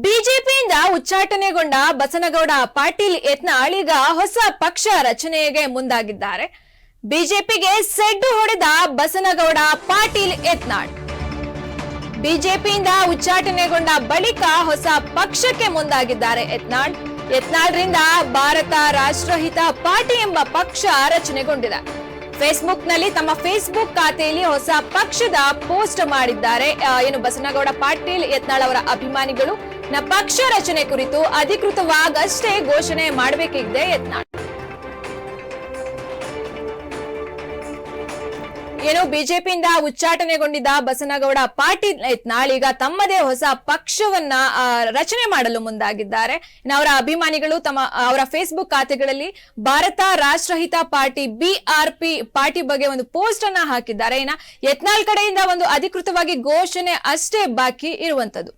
ಬಿಜೆಪಿಯಿಂದ ಉಚ್ಚಾಟನೆಗೊಂಡ ಬಸನಗೌಡ ಪಾಟೀಲ್ ಯತ್ನಾಳ್ ಈಗ ಹೊಸ ಪಕ್ಷ ರಚನೆಗೆ ಮುಂದಾಗಿದ್ದಾರೆ. ಬಿಜೆಪಿಗೆ ಸೆಡ್ಡು ಹೊಡೆದ ಬಸನಗೌಡ ಪಾಟೀಲ್ ಯತ್ನಾಳ್ ಬಿಜೆಪಿಯಿಂದ ಉಚ್ಚಾಟನೆಗೊಂಡ ಬಳಿಕ ಹೊಸ ಪಕ್ಷಕ್ಕೆ ಮುಂದಾಗಿದ್ದಾರೆ. ಯತ್ನಾಳ್ರಿಂದ ಭಾರತ ರಾಷ್ಟ್ರಹಿತ ಪಾರ್ಟಿ ಎಂಬ ಪಕ್ಷ ರಚನೆಗೊಂಡಿದೆ. ಫೇಸ್ಬುಕ್ನಲ್ಲಿ ತಮ್ಮ ಫೇಸ್ಬುಕ್ ಖಾತೆಯಲ್ಲಿ ಹೊಸ ಪಕ್ಷದ ಪೋಸ್ಟ್ ಮಾಡಿದ್ದಾರೆ. ಏನು ಬಸನಗೌಡ ಪಾಟೀಲ್ ಯತ್ನಾಳ್ ಅವರ ಅಭಿಮಾನಿಗಳು ಪಕ್ಷ ರಚನೆ ಕುರಿತು ಅಧಿಕೃತವಾಗಷ್ಟೇ ಘೋಷಣೆ ಮಾಡಬೇಕಿದೆ. ಯತ್ನಾಳ್ ಏನು ಬಿಜೆಪಿಯಿಂದ ಉಚ್ಚಾಟನೆಗೊಂಡಿದ್ದ ಬಸನಗೌಡ ಪಾಟೀಲ್ ಯತ್ನಾಳ್ ಈಗ ತಮ್ಮದೇ ಹೊಸ ಪಕ್ಷವನ್ನ ರಚನೆ ಮಾಡಲು ಮುಂದಾಗಿದ್ದಾರೆ. ಅವರ ಅಭಿಮಾನಿಗಳು ಅವರ ಫೇಸ್ಬುಕ್ ಖಾತೆಗಳಲ್ಲಿ Bharat Rashtrahita party BRP party ಬಗ್ಗೆ ಒಂದು ಪೋಸ್ಟ್ ಅನ್ನ ಹಾಕಿದ್ದಾರೆ. ಯತ್ನಾಳ್ ಕಡೆಯಿಂದ ಒಂದು ಅಧಿಕೃತವಾಗಿ ಘೋಷಣೆ ಅಷ್ಟೇ ಬಾಕಿ ಇರುವಂತದ್ದು.